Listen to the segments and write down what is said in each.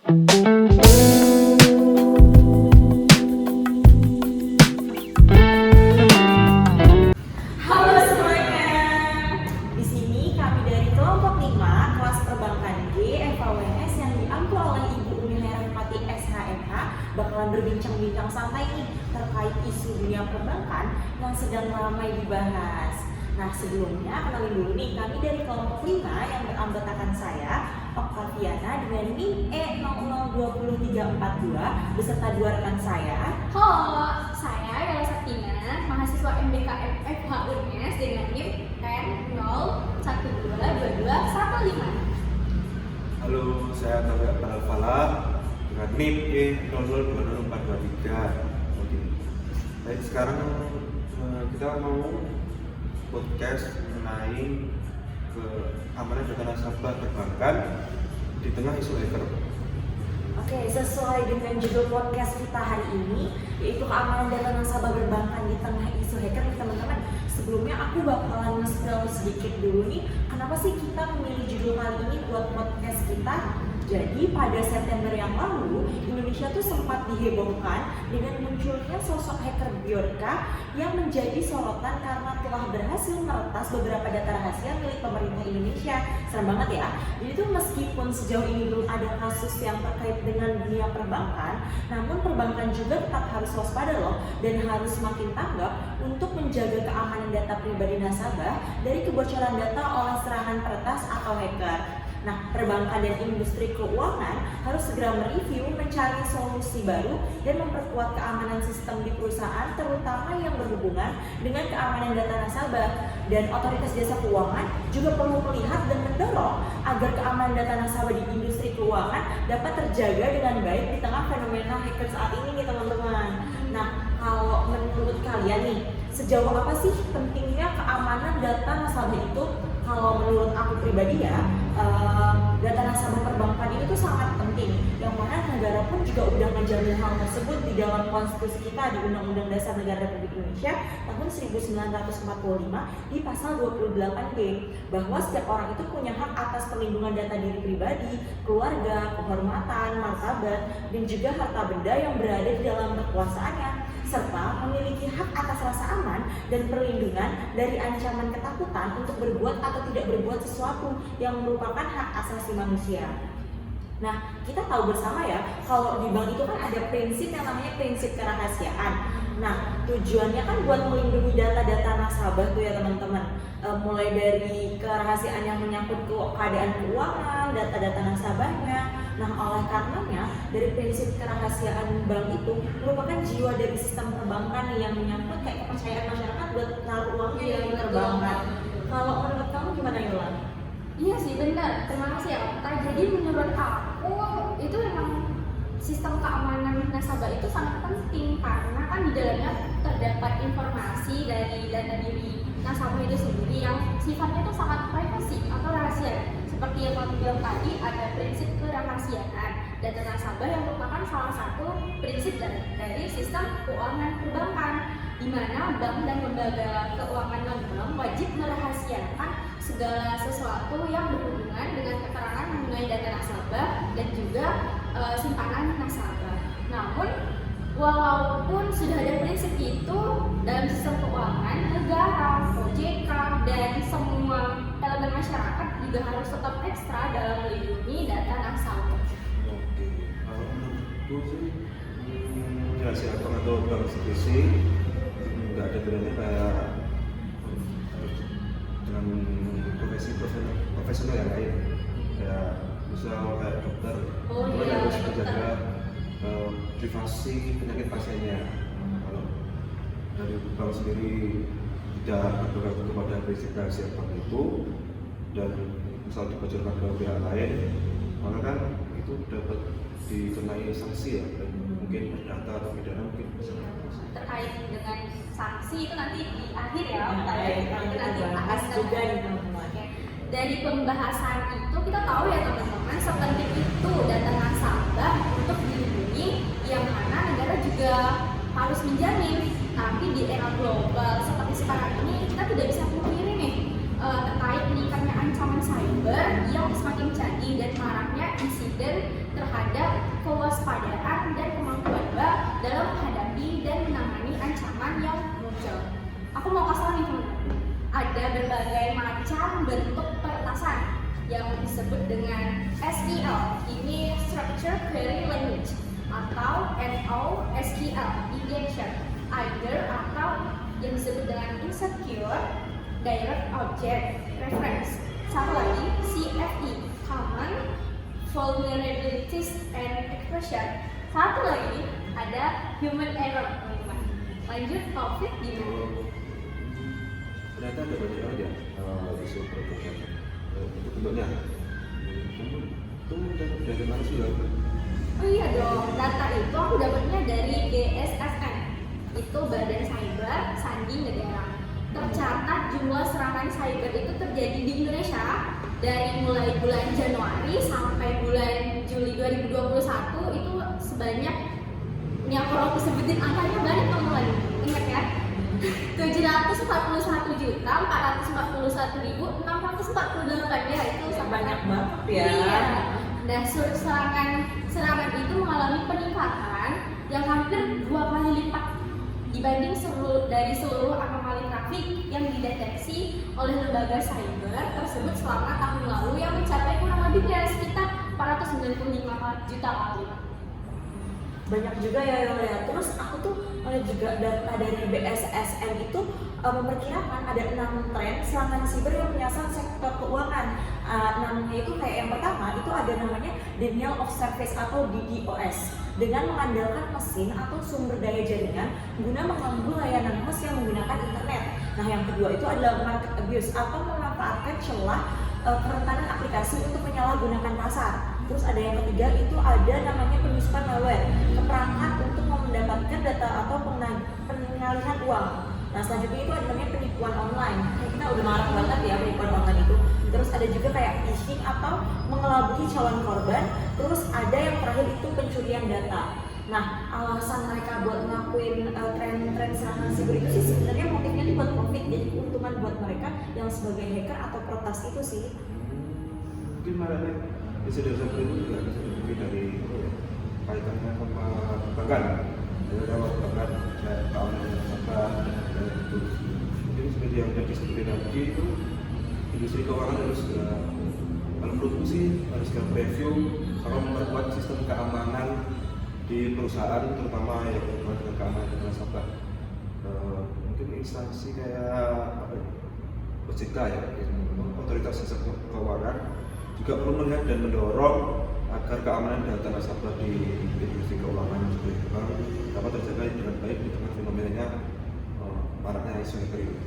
Halo semuanya. Di sini kami dari kelompok 5 kelas perbankan G FAWS yang diampu oleh Ibu Umi Hermati SHMH bakalan berbincang-bincang santai nih terkait isu dunia perbankan yang sedang ramai dibahas. Nah, sebelumnya kenalin dulu nih, kami dari kelompok 5 yang beranggotakan saya, Oktaviana dengan NIM E002032 beserta dua rekan saya. Halo, saya Yela Saktina, mahasiswa MBKM FH UNES dengan NIM N01222215. Halo, saya Taufik Alfala dengan NIM E00202423. Oke. Baik, sekarang kita mau podcast mengenai keamanan data nasabah perbankan di tengah isu hacker. Oke, sesuai dengan judul podcast kita hari ini, yaitu keamanan data nasabah perbankan di tengah isu hacker nih teman-teman. Sebelumnya aku bakalan nge-spill sedikit dulu nih, kenapa sih kita memilih judul kali ini buat podcast kita. Jadi pada September yang lalu, Indonesia tuh sempat dihebohkan dengan munculnya sosok hacker Bjorka yang menjadi sorotan karena telah berhasil meretas beberapa data rahasia milik pemerintah Indonesia. Serem banget ya. Jadi tuh meskipun sejauh ini belum ada kasus yang terkait dengan dunia perbankan, namun perbankan juga tetap harus waspada loh dan harus semakin tanggap untuk menjaga keamanan data pribadi nasabah dari kebocoran data oleh serangan peretas atau hacker. Nah, perbankan dan industri keuangan harus segera mereview, mencari solusi baru, dan memperkuat keamanan sistem di perusahaan, terutama yang berhubungan dengan keamanan data nasabah. Dan otoritas jasa keuangan juga perlu melihat dan mendorong agar keamanan data nasabah di industri keuangan dapat terjaga dengan baik di tengah fenomena hacker saat ini nih teman-teman. Nah, kalau menurut kalian nih, sejauh apa sih pentingnya keamanan data nasabah itu? Kalau menurut aku pribadi ya, data nasabah perbankan ini tuh sangat penting. Yang mana negara pun juga udah menjamin hal tersebut di dalam konstitusi kita di Undang-Undang Dasar Negara Republik Indonesia tahun 1945 di pasal 28B, bahwa setiap orang itu punya hak atas perlindungan data diri pribadi, keluarga, kehormatan, martabat, dan juga harta benda yang berada di dalam kekuasaannya, serta memiliki hak atas rasa aman dan perlindungan dari ancaman ketakutan untuk berbuat atau tidak berbuat sesuatu yang merupakan hak asasi manusia. Nah, kita tahu bersama ya, kalau di bank itu kan ada prinsip yang namanya prinsip kerahasiaan. Nah, tujuannya kan buat melindungi data-data nasabah tuh ya teman-teman. Mulai dari kerahasiaan yang menyangkut keadaan keuangan, data-data nasabahnya. Nah, oleh karenanya dari prinsip kerahasiaan bank itu merupakan jiwa dari sistem perbankan yang menyangkut kayak kepercayaan masyarakat buat naruh uangnya di dalam perbankan. Kalau menurut kamu gimana Yola? Iya sih, benar. Terima kasih ya, Okta. Jadi menurut aku itu memang sistem keamanan nasabah itu sangat penting karena kan di dalamnya terdapat informasi dari data diri nasabah itu sendiri yang sifatnya itu sangat privacy atau rahasia. Seperti yang kamu bilang tadi, ada prinsip kerahasiaan data nasabah yang merupakan salah satu prinsip dari sistem keuangan perbankan, di mana bank dan lembaga keuangan non-bank wajib merahasiakan segala sesuatu yang berhubungan dengan keterangan mengenai data nasabah dan juga simpanan nasabah. Namun, walaupun sudah ada prinsip itu dalam sistem keuangan, negara, OJK, dan semua elemen masyarakat juga harus tetap ekstra dalam melindungi data nasabah. Oke, kalau menurutku sih ya siapa atau bank skripsi nggak ada bedanya kayak dengan profesi profesional yang lain, kayak misal kayak dokter, mereka harus menjaga privasi penyakit pasiennya. Kalau dari bank sendiri tidak bergantung kepada prinsip rahasia bank itu dan misal dibocorkan ke pihak lain, maka kan itu dapat dikenai sanksi ya, dan mungkin perdata atau pidana mungkin bisa. Terkait dengan sanksi itu nanti di akhir ya, Itu nanti bahas juga nih teman-teman. Dari pembahasan itu kita tahu ya teman-teman, sepenting itu data nasabah untuk dilindungi, yang mana negara juga harus menjamin. Tapi di era global seperti sekarang ini kita tidak bisa pungkiri nih terkait meningkatnya ancaman cyber yang semakin canggih dan maraknya insiden terhadap yang disebut dengan SQL. Ini Structured Query Language atau NoSQL, Injection, either atau yang disebut dengan Insecure Direct Object Reference. Satu lagi CFE, Common Vulnerabilities and Expression. Satu lagi ada Human Error, teman-teman. Lanjut, Taufik gimana? Ternyata ada banyak banget ya isu pertukaran itu bentuknya. Itu dari mana sih ya? Oh iya dong, data itu aku dapatnya dari BSSN. Itu Badan Cyber Sandi Negara. Tercatat jumlah serangan cyber itu terjadi di Indonesia dari mulai bulan Januari sampai bulan Juli 2021 itu sebanyak, ini aku sebutin angkanya banyak teman-teman, ingat ya, 741.441.648 ya, itu Banyak banget ya. Iya. Nah, serangan itu mengalami peningkatan yang hampir 2 kali lipat dibanding dari seluruh anomali trafik yang dideteksi oleh lembaga cyber tersebut selama tahun lalu yang mencapai kurang lebih ya sekitar 495 juta kali. Banyak juga ya yang lihat. Terus aku tuh melihat juga data dari BSSN itu memperkirakan ada 6 tren serangan siber yang menyasar sektor keuangan. Namanya itu kayak yang pertama itu ada namanya denial of service atau DDoS, dengan mengandalkan mesin atau sumber daya jaringan guna mengganggu layanan host yang menggunakan internet. Nah, yang kedua itu adalah market abuse atau memanfaatkan celah kerentanan aplikasi untuk menyalahgunakan pasar. Terus ada yang ketiga itu ada namanya penyusupan malware, keperangkat untuk mendapatkan data atau pengalihan uang. Nah, selanjutnya itu ada namanya penipuan online. Kita udah marah banget ya penipuan online itu. Terus ada juga kayak phishing atau mengelabui calon korban. Terus ada yang terakhir itu pencurian data. Nah, alasan mereka buat ngelakuin tren serangan siber itu sih sebenarnya motifnya itu buat profit, jadi keuntungan buat mereka yang sebagai hacker atau peretas itu sih. Mungkin marahnya insiden seperti itu juga bisa dimulai dari kaitannya sama perbankan. Jadi kalau perbankan kayak keamanan nasabah dan itu mungkin seperti yang sudah disebutin tadi itu industri keuangan harus kalau menurutku sih harus review sama memperkuat sistem keamanan di perusahaan, terutama yang berhubungan dengan keamanan nasabah. Mungkin instansi kayak OJK ya, Otoritas Jasa Keuangan juga perlu melihat dan mendorong agar keamanan data nasabah di industri keuangan seperti bank dapat terjaga dengan baik di tengah fenomenanya maraknya isu hacker ini.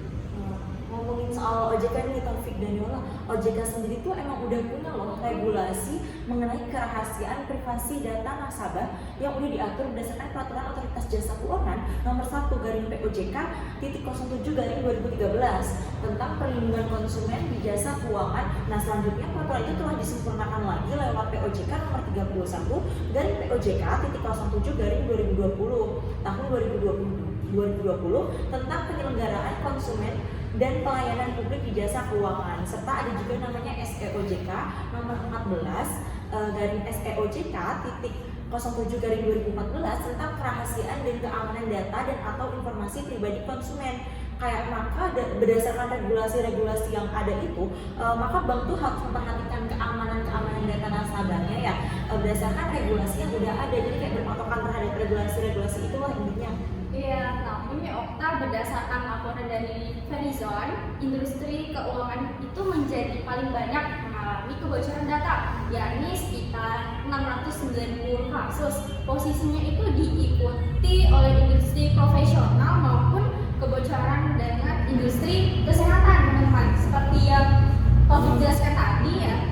Ngomongin soal OJK ini Taufik dan Yola, OJK sendiri tuh emang udah punya loh regulasi mengenai kerahasiaan privasi data nasabah yang udah diatur berdasarkan peraturan Otoritas Jasa Keuangan nomor 1/POJK/2013 tentang perlindungan konsumen di jasa keuangan. Nah, selanjutnya peraturan itu telah disempurnakan lagi lewat POJK nomor 31/POJK.07/2020 tahun 2020 tentang penyelenggaraan konsumen dan pelayanan publik di jasa keuangan, serta ada juga namanya SEOJK nomor 14/SEOJK.07/2014 tentang kerahasiaan dan keamanan data dan atau informasi pribadi konsumen. Kayak maka berdasarkan regulasi-regulasi yang ada itu, maka bank tuh harus memperhatikan keamanan data nasabahnya ya berdasarkan regulasi yang udah ada. Jadi kayak berpatokan terhadap regulasi-regulasi itulah intinya. Iya, namun ya Okta, berdasarkan laporan dari Verizon, industri keuangan itu menjadi paling banyak mengalami kebocoran data, yakni sekitar 690 kasus. Posisinya itu diikuti oleh industri profesional maupun kebocoran dengan industri kesehatan, teman-teman. Seperti yang Taufik jelaskan tadi ya.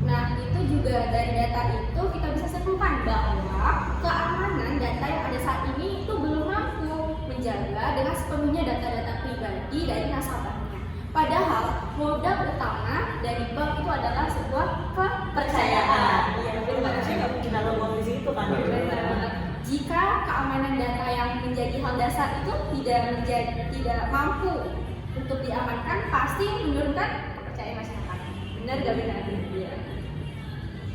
Nah, itu juga dari data itu kita bisa simpulkan bahwa keamanan data yang ada saat ini itu belum mampu menjaga dengan sepenuhnya data-data pribadi dari nasabahnya. Padahal modal utama dari bank itu adalah sebuah kepercayaan. Iya, benar banget. Saya nggak mungkin ada uang di situ kan. Jika keamanan data yang menjadi hal dasar itu tidak mampu untuk diamankan, pasti menurunkan kepercayaan masyarakat. Benar gak benar? Iya.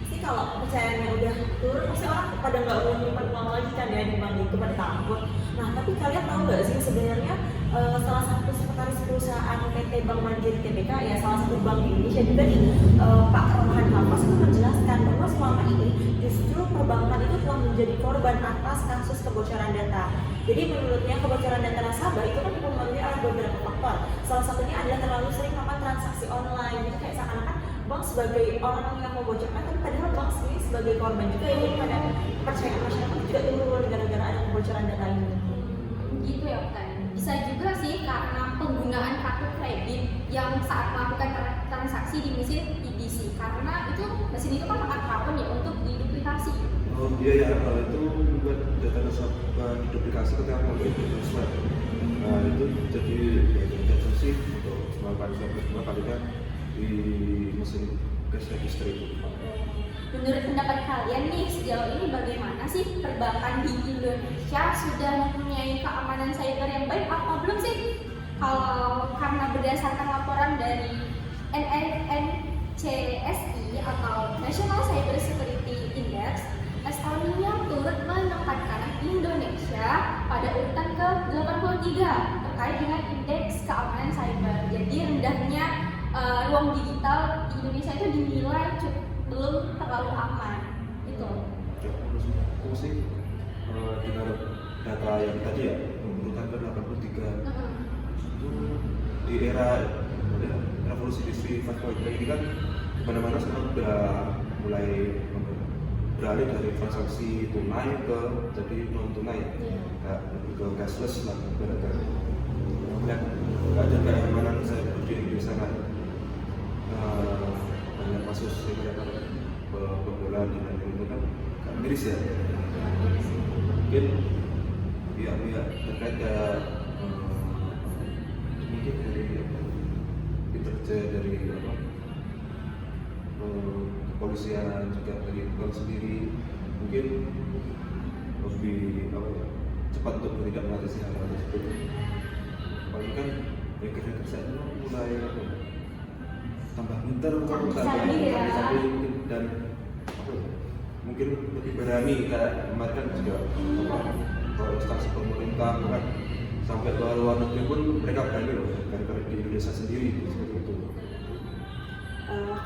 Sih kalau kepercayaannya udah turun, pasti orang pada nggak mau nyimpan uang lagi kan ya di bank itu, pada takut. Nah, tapi kalian tahu nggak sih sebenarnya salah satu sekretaris perusahaan PT Bank Mandiri Tbk ya, salah satu bank di Indonesia juga nih, Pak Rohan Hafaz itu menjelaskan bahwa selama ini justru perbankan itu telah menjadi korban atas kasus kebocoran data. Jadi menurutnya kebocoran data nasabah itu kan dipengaruhi oleh beberapa faktor. Salah satunya adalah terlalu sering melakukan transaksi online. Jadi kayak seakan-akan bank sebagai orang yang membocorkan, tapi padahal bank sendiri sebagai korban juga. Jadi pada kepercayaan masyarakat juga turun gara-gara ada kebocoran data ini. Gitu ya kan. Bisa juga sih karena penggunaan kartu kredit yang saat melakukan transaksi di mesin EDC, karena itu mesin itu kan sangat rawan ya untuk diduplikasi. Oh iya ya, itu membuat data nasabah diduplikasi ketika mengambil transfer. Nah itu jadi sih untuk melakukan sebuah kalinya di mesin cash register itu. Menurut pendapat kalian nih, sejauh ini bagaimana sih perbankan di Indonesia? Sudah mempunyai keamanan cyber yang baik apa belum sih? Kalau karena berdasarkan laporan dari NCSI atau National Cyber Security Index, Estonia turut menempatkan Indonesia pada urutan ke-83 terkait dengan indeks keamanan cyber. Jadi rendahnya ruang digital di Indonesia itu dinilai belum terlalu aman. Itu. Aku sih dengan data yang tadi ya, urutan ke-83 itu di era revolusi industri 4.0 ini kan mana-mana sekarang udah mulai beralih dari transaksi tunai ke jadi non tunai, lebih ke cashless lah ibaratnya. Kemudian nggak ada keamanan saya di Indonesia kan banyak kasus yang ada pembobolan dan itu kan nggak miris ya. Mungkin pihak-pihak terkait kayak mungkin dari intelijen dari kepolisian juga dari bank sendiri mungkin lebih cepat untuk bertindak mengatasi hal tersebut. Apalagi kan hacker-hacker saat ini mulai tambah pintar, dan mungkin lebih berani kayak kemarin kan juga kalau instansi pemerintah kan sampai ke luar negeri pun mereka berani loh hacker di Indonesia sendiri seperti itu.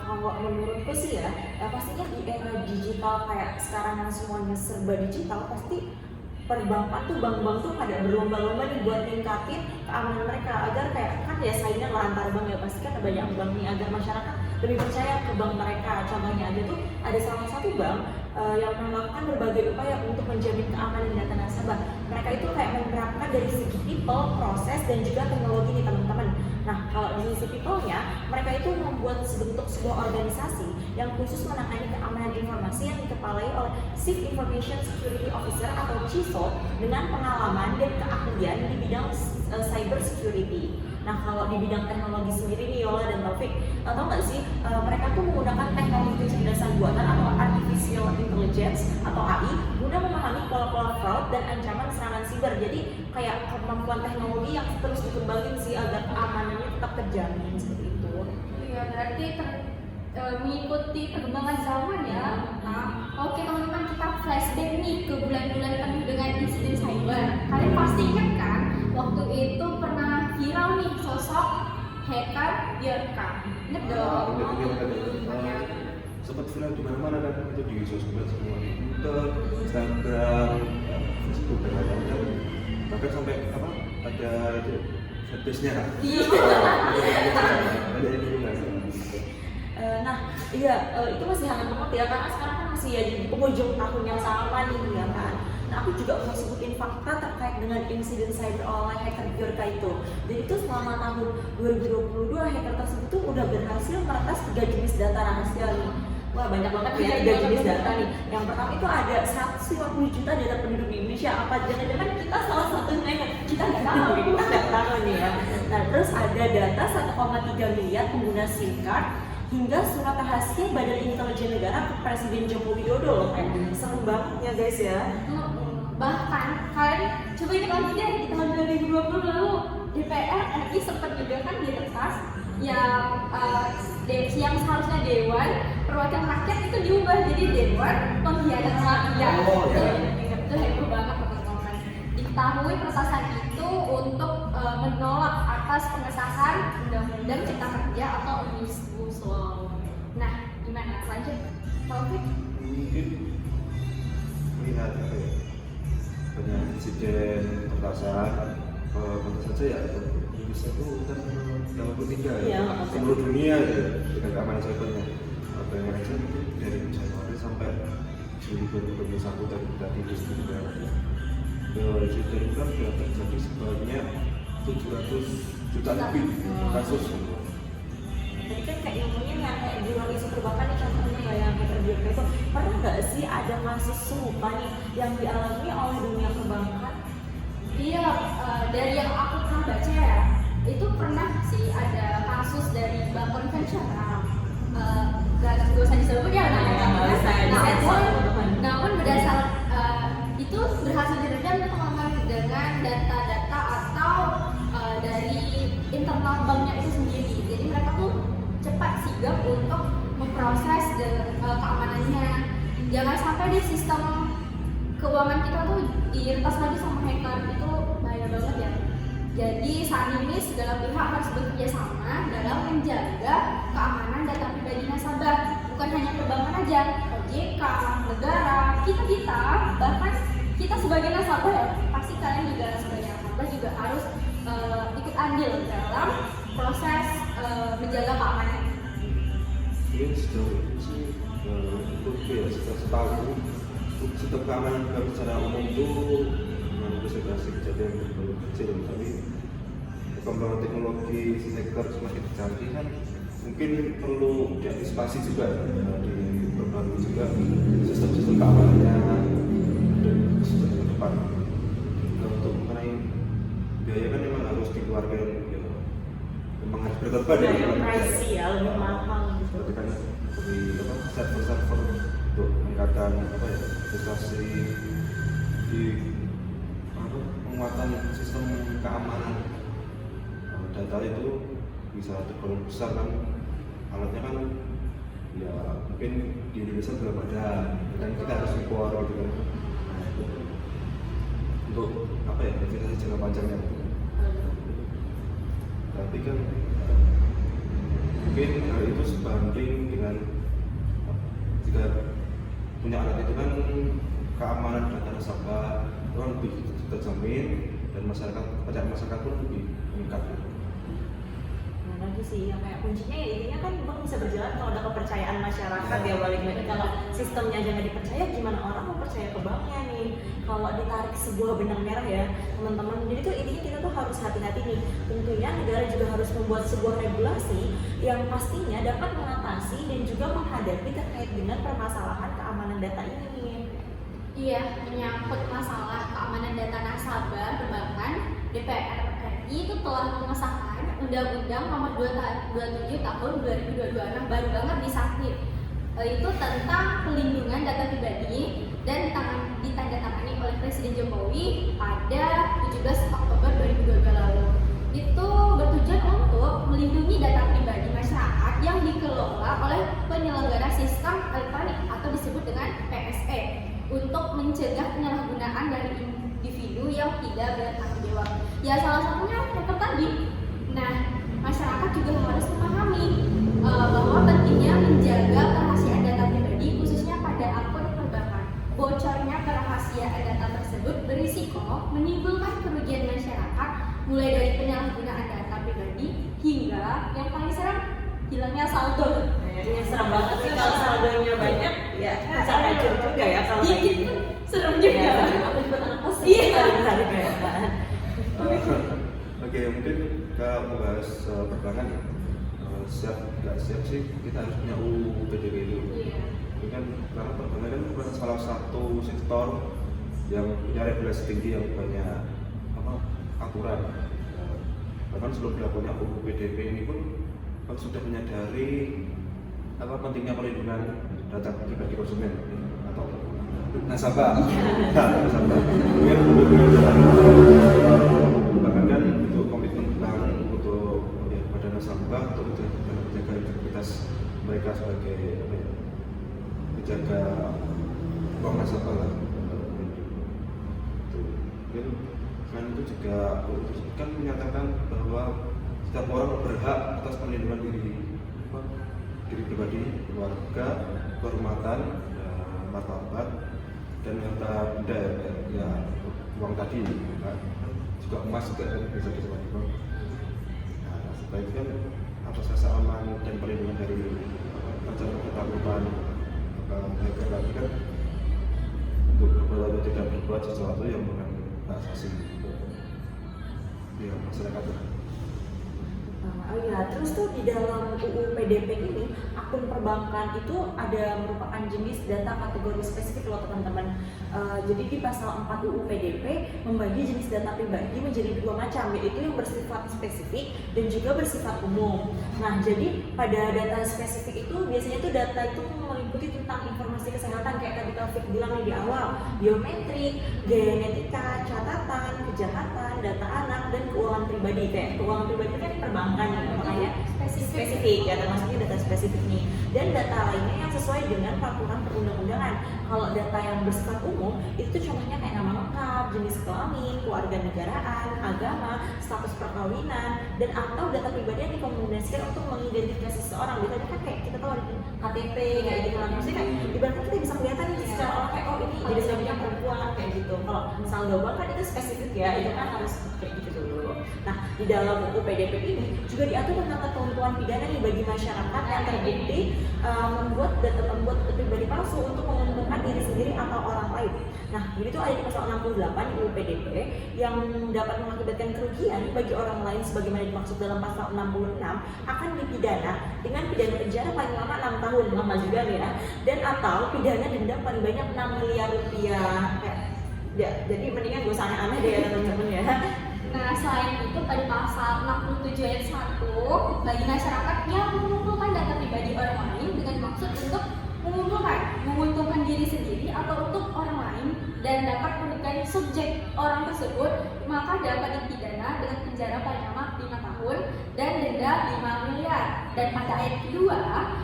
Kalau menurutku sih ya, pastinya di era digital kayak sekarang yang semuanya serba digital, pasti perbankan tuh bank-bank tuh pada berlomba-lomba nih buat ningkatin keamanan mereka agar kayak kan ya saingan lah antar bank ya, pasti kan banyak bank nih agar masyarakat lebih percaya ke bank mereka. Contohnya aja tuh ada salah satu bank yang melakukan berbagai upaya untuk menjamin keamanan data nasabah. Mereka itu kayak menerapkan dari segi people, proses, dan juga teknologi nih teman-teman. Nah, kalau di sisi people-nya, mereka itu membuat sebentuk sebuah organisasi yang khusus menangani keamanan informasi yang dikepalai oleh Chief Information Security Officer atau CISO dengan pengalaman dan keahlian di bidang cyber security. Nah, kalau di bidang teknologi sendiri nih Yola dan Taufik, tahu nggak sih mereka tuh menggunakan teknologi kecerdasan buatan atau artificial intelligence atau AI guna memahami pola-pola fraud dan ancaman serangan siber. Jadi kayak kemampuan teknologi yang terus dikembangin sih agar keamanannya tetap terjamin seperti itu. Iya, berarti mengikuti perkembangan zaman ya. Nah, oke teman-teman, kita flashback nih ke bulan-bulan penuh dengan insiden cyber. Kalian pasti ingat kan waktu itu pernah viral nih sosok hacker Bjorka. Ingat dong? Sempat viral di mana-mana kan, itu di sosmed semua, di Twitter, Instagram, Facebook dan lain-lain. Bahkan sampai ada itu fanbase-nya kan? Iya. Ada ini juga. Nah, iya itu masih hangat banget ya karena sekarang kan masih ya di penghujung tahun yang sama nih ya kan. Nah, aku juga mau sebutin fakta terkait dengan insiden cyber oleh hacker Bjorka itu. Jadi itu selama tahun 2022 hacker tersebut tuh udah berhasil meretas 3 jenis data rahasia nih. Wah, banyak banget ya 3 jenis data nih. Yang pertama itu ada 150 juta data penduduk di Indonesia. Apa jangan-jangan kita salah satunya? Kita nggak tahu, kita nggak tahu nih ya. Nah, terus ada data 1,3 miliar pengguna SIM card hingga surat rahasia Badan Intelijen Negara ke Presiden Joko Widodo loh. Seru banget ya guys ya. Bahkan kalian coba ingat lagi deh di tahun 2020 lalu DPR RI sempat juga kan diretas yang seharusnya Dewan Perwakilan Rakyat itu diubah jadi Dewan Pengkhianat Rakyat. Oh, iya. Itu heboh banget teman-teman. Di diketahui peretasan itu untuk menolak atas pengesahan Undang-Undang Cipta Kerja atau Omnibus Law. Nah, gimana? Lanjut, Taufik? Mungkin melihat apa ya, banyak insiden peretasan, tentu saja ya Indonesia itu kan nomor 3 ya, seluruh dunia ya dengan keamanan cybernya. Banyak aja itu dari Januari sampai Juli 2021 tadi diskusikan. Insiden kan sudah terjadi sebanyak 700 juta lebih kasus. Tadi kan kayak ngomongin yang kayak di luar isu perbankan nih, contohnya ya yang hacker biorka itu, pernah nggak sih ada kasus serupa nih yang dialami oleh dunia perbankan? Iya, dari yang aku pernah baca ya, itu pernah sih ada kasus dari bank konvensional. Gak usah disebut ya namanya. Namun berdasar itu berhasil diredam teman-teman dengan data-data atau dari internal banknya itu sendiri. Jadi mereka tuh cepat sigap untuk memproses keamanannya. Jangan sampai di sistem keuangan kita tuh diretas lagi sama hacker, itu bahaya banget ya. Jadi saat ini segala pihak harus bekerja sama dalam menjaga keamanan data pribadi nasabah. Bukan hanya perbankan aja, OJK, negara, kita bahkan kita sebagai nasabah ya, pasti kalian juga sebagai nasabah juga harus ikut andil dalam proses menjaga keamanan. Mungkin sejauh ini sih untuk ya setahu sistem keamanan secara umum itu memang presentasi kejadian yang baru kecil, tapi perkembangan teknologi hacker semakin canggih kan mungkin perlu diantisipasi juga diperbarui juga sistem-sistem keamanannya dan sistem ke depan. Untuk mengenai biaya kan memang harus dikeluarkan ya, memang harus berkorban ya, pricey ya, lebih mahal gitu. seperti kan di server untuk meningkatkan apa ya, investasi di penguatan sistem keamanan data itu bisa tergolong besar kan, alatnya kan ya mungkin di Indonesia belum ada dan kita harus impor gitu kan. Nah, itu untuk apa ya, investasi jangka panjangnya gitu. Tapi kan mungkin hal itu sebanding dengan jika punya alat itu kan keamanan data nasabah orang lebih terjamin dan masyarakat, kepercayaan masyarakat pun lebih meningkat. Nah lagi sih yang kayak kuncinya ya intinya kan bank bisa berjalan kalau ada kepercayaan masyarakat ya, balik lagi kalau sistemnya aja nggak dipercaya gimana orang mau percaya ke banknya nih. Kalau ditarik sebuah benang merah ya teman-teman, jadi tuh intinya kita tuh harus hati-hati nih. Tentunya negara juga harus membuat sebuah regulasi yang pastinya dapat mengatasi dan juga menghadapi terkait dengan permasalahan keamanan data ini. Iya, menyangkut masalah keamanan data nasabah perbankan, DPR RI itu telah mengesahkan Undang-Undang Nomor 27 Tahun 2022, nah baru banget disahkan. Itu tentang pelindungan data pribadi dan ditandatangani oleh Presiden Jokowi pada 17 Oktober 2022 lalu. Itu bertujuan untuk melindungi data pribadi masyarakat yang dikelola oleh penyelenggara sistem elektronik atau disebut dengan PSE, untuk mencegah penyalahgunaan dari individu yang tidak bertanggung jawab. Ya salah satunya hacker tadi. Nah, masyarakat juga harus memahami bahwa pentingnya menjaga kerahasiaan data pribadi khususnya pada akun perbankan. Bocornya kerahasiaan data tersebut berisiko menimbulkan kerugian masyarakat, mulai dari penyalahgunaan data pribadi hingga yang paling serem, hilangnya saldo. Yang serem banget sih kalau saldonya banyak, ya bisa hancur juga ya kalau Iya, kayak gitu. serem juga. Ya, aku juga apa sih? Iya. Oke, mungkin kita membahas perbankan ya. Siap nggak siap sih kita harus punya UU PDW itu. Iya. Ini kan karena perbankan kan merupakan salah satu sektor yang punya regulasi tinggi yang banyak aturan. Bahkan sebelum dilakukannya UU PDW ini pun kan sudah menyadari pentingnya perlindungan data pribadi konsumen atau nasabah. Nasabah. Bahkan kan untuk komitmen bank untuk pada nasabah untuk menjaga integritas mereka sebagai menjaga uang nasabah lah. Selain itu juga UU tersebut kan menyatakan bahwa setiap orang berhak atas perlindungan diri pribadi, keluarga, kehormatan, martabat, dan harta benda ya uang tadi, juga emas juga kan bisa disebut uang. Nah, setelah itu kan atas rasa aman dan perlindungan dari ancaman ketakutan hacker tadi kan untuk berbuat atau tidak berbuat sesuatu yang mengandung hak asasi ya masyarakat. Oh iya, terus tuh di dalam UU PDP ini akun perbankan itu ada merupakan jenis data kategori spesifik loh teman-teman. Jadi di pasal 4 UU PDP membagi jenis data pribadi menjadi dua macam, yaitu yang bersifat spesifik dan juga bersifat umum. Nah, jadi pada data spesifik itu biasanya tuh data itu meliputi tentang informasi kesehatan kayak tadi Taufik bilang di awal, biometrik, genetika, catatan, kejahatan, data anak, dan keuangan pribadi. Kayak keuangan pribadi kan perbankan ya, makanya spesifik ya, termasuknya data spesifik nih. Dan data lainnya yang sesuai dengan peraturan perundang-undangan. Kalau data yang bersifat umum itu tuh contohnya kayak nama lengkap, jenis kelamin, keluarga negaraan, agama, status perkawinan, dan atau data pribadi yang dikombinasikan untuk mengidentifikasi seseorang. Biasanya kan kayak kita tahu ada KTP kayak gitu kan, maksudnya kan ibaratnya kita bisa kelihatan nih secara orang kayak oh ini jenis kelaminnya perempuan kayak gitu. Kalau saldo bank kan itu spesifik ya, itu kan harus kayak gitu dulu. Nah, di dalam UU PDP ini juga diatur tentang ketentuan pidana nih bagi masyarakat yang terbukti membuat data pribadi palsu untuk menguntungkan diri sendiri atau orang lain. Nah, jadi itu ada di pasal 68 UU PDP yang dapat mengakibatkan kerugian bagi orang lain sebagaimana dimaksud dalam pasal 66 akan dipidana dengan pidana penjara paling lama 6 tahun, lama juga nih ya, dan atau pidana denda paling banyak 6 miliar rupiah. Ya, jadi mendingan gak usah aneh-aneh deh ya teman-teman ya. Nah, selain itu pada pasal 67 ayat 1 bagi masyarakat yang mengumpulkan data pribadi orang lain dengan maksud untuk menguntungkan diri sendiri atau untuk orang lain dan dapat merugikan subjek orang tersebut, maka dapat dipidana dengan penjara paling lama 5 tahun dan denda 5 miliar. Dan pada ayat kedua,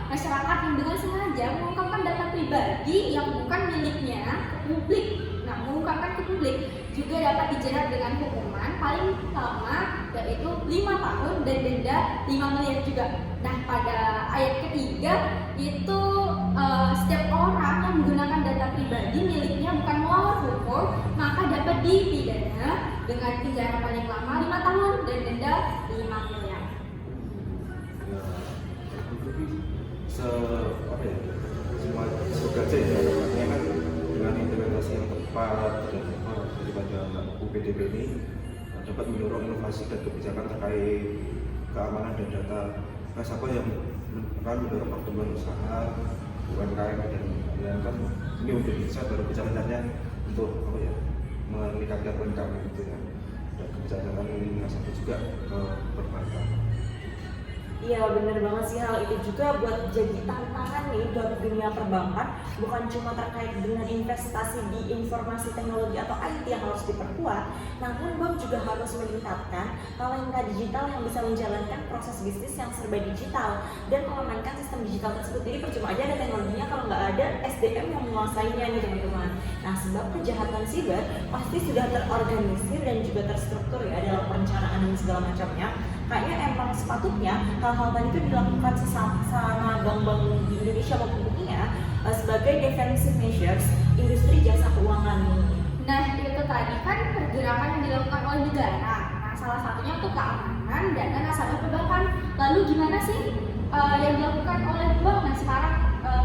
masyarakat yang dengan sengaja mengungkapkan data pribadi yang bukan miliknya ke publik, mengungkapkan ke publik juga dapat dijerat dengan hukuman paling lama yaitu 5 tahun dan denda 5 miliar juga. Nah, pada ayat ketiga itu setiap orang yang menggunakan data pribadi miliknya bukan melanggar hukum maka dapat dipidana dengan penjara paling lama 5 tahun dan denda 5 miliar. Semua segaja ya, artinya kan dengan implementasi yang tepat dan daripada UU PDP ini dapat mendorong inovasi dan kebijakan terkait keamanan dan data. Nah, siapa yang akan mendorong pertumbuhan usaha, UMKM dan lain kan ini untuk bisa baru kebijakannya untuk meningkatkan UMKM itu ya. Dan kebijakan ini sampai juga ke perbankan. Iya benar banget sih, hal itu juga buat jadi tantangan nih buat dunia perbankan, bukan cuma terkait dengan investasi di informasi teknologi atau IT yang harus diperkuat, namun bank juga harus meningkatkan talenta digital yang bisa menjalankan proses bisnis yang serba digital dan mengamankan sistem digital tersebut. Jadi percuma aja ada teknologinya kalau nggak ada SDM yang menguasainya nih teman-teman. Nah, sebab kejahatan siber pasti sudah terorganisir dan juga terstruktur ya dalam perencanaan dan segala macamnya. Kayaknya emang sepatutnya hal-hal tadi itu dilakukan sama bank-bank di Indonesia maupun dunia sebagai defensive measures industri jasa keuangan. Nah, itu tadi kan pergerakan yang dilakukan oleh negara. Nah, salah satunya untuk keamanan dana nasabah perbankan. Lalu gimana sih yang dilakukan oleh bank? Nah, sekarang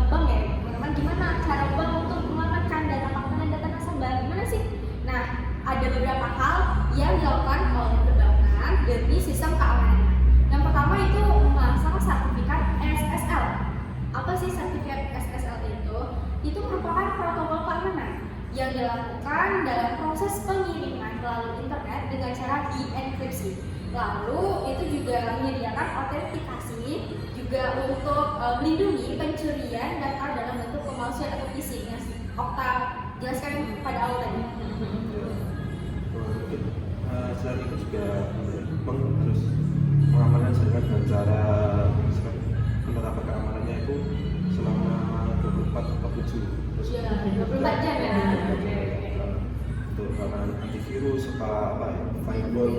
bank ya, teman-teman, gimana cara bank untuk mengamankan data keamanan data nasabah? Gimana sih? Nah, ada beberapa hal yang dilakukan oleh perbankan demi sistem keamanannya. Yang pertama itu memasang sertifikat SSL. Apa sih sertifikat SSL itu? Itu merupakan protokol keamanan yang dilakukan dalam proses pengiriman melalui internet dengan cara dienkripsi. Lalu itu juga menyediakan autentikasi juga untuk melindungi pencurian data dalam bentuk pemalsuan atau phishing yang Okta jelaskan pada awal tadi. Selain itu juga bank harus mengamankan jaringan dengan cara penerapan keamanannya itu selama 24/7. Iya, 24 jam ya. Untuk keamanan antivirus, firewall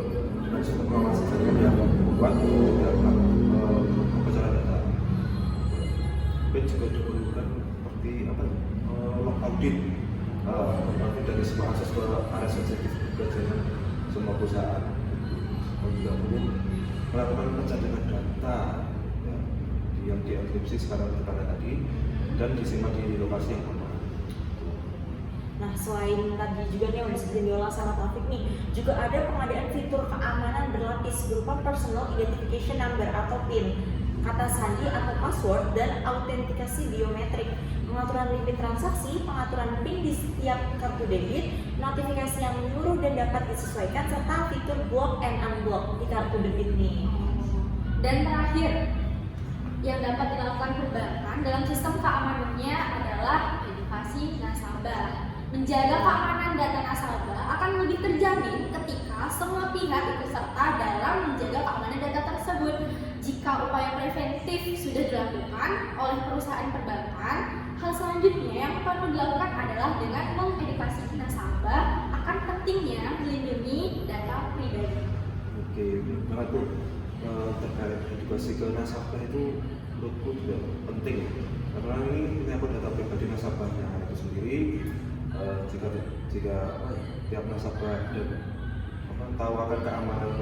dan sistem pengamanan yang kuat dalam kebocoran data. Tapi juga diperlukan seperti audit dari semua akses ke area sensitif pelajaran semua perusahaan. Juga perlu melakukan pencadangan data ya, yang dienkripsi secara terkait tadi dan disimpan di lokasi yang aman. Nah, selain tadi juga nih yang disebutin Yola sama Taufik nih, juga ada pengadaan fitur keamanan berlapis berupa personal identification number atau PIN, kata sandi atau password, dan autentikasi biometrik, pengaturan limit transaksi, pengaturan PIN di setiap kartu debit, notifikasi yang menyeluruh dan dapat disesuaikan, serta fitur block and unblock di kartu debit nih. Dan terakhir, yang dapat dilakukan perbankan dalam sistem keamanannya adalah edukasi nasabah. Menjaga keamanan data nasabah akan lebih terjamin ketika semua pihak ikut serta dalam menjaga keamanan data tersebut. Jika upaya preventif sudah dilakukan oleh perusahaan perbankan, hal selanjutnya yang perlu dilakukan adalah dengan mengedukasi nasabah akan pentingnya melindungi data pribadi. Oke, banget tuh terkait edukasi ke nasabah itu menurutku juga penting. Karena ini menyangkut data pribadi nasabahnya itu sendiri. Jika tiap nasabah dan tahu akan keamanan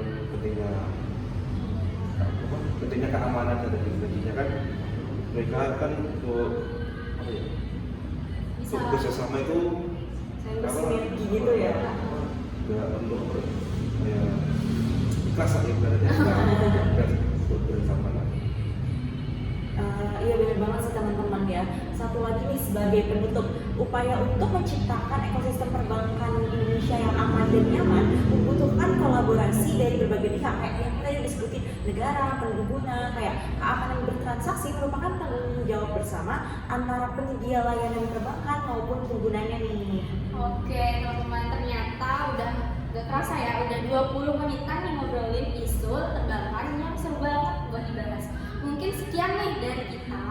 pentingnya keamanan data pribadinya kan, mereka kan untuk bekerjasama itu Sinergi gitu ya. nggak perlu ikhlas aja ibaratnya untuk bersama. Iya benar banget sih teman-teman ya. Satu lagi nih sebagai penutup, upaya untuk menciptakan ekosistem perbankan Indonesia yang aman dan nyaman membutuhkan kolaborasi dari berbagai pihak, kayak yang tadi disebutin negara, pengguna, kayak keamanan bertransaksi merupakan tanggung jawab bersama antara penyedia layanan perbankan maupun penggunanya nih. Oke teman-teman, ternyata udah gak kerasa ya, udah 20 menitan nih ngobrolin isu perbankan yang seru banget buat dibahas. Mungkin sekian nih dari kita,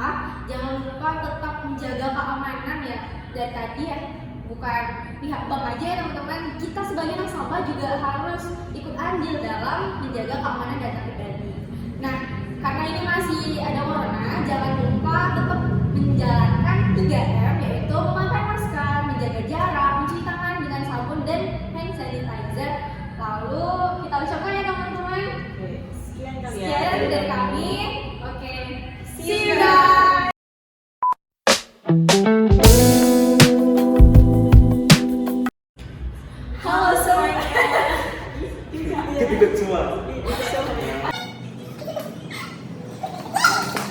jangan lupa tetap menjaga keamanan ya. Dari tadi ya, bukan pihak bank aja ya teman-teman, kita sebagai nasabah juga harus ikut andil dalam menjaga keamanan data pribadi. Nah, karena ini masih ada corona, jangan lupa tetap menjalankan 3M, yaitu memakai masker, menjaga jarak, mencuci tangan dengan sabun dan hand sanitizer. Lalu kita ucapkan ya teman-teman. Sekian kali ya. Sekian dari kami. Oke, see you guys. Halo semuanya. Kita semua. Semuanya.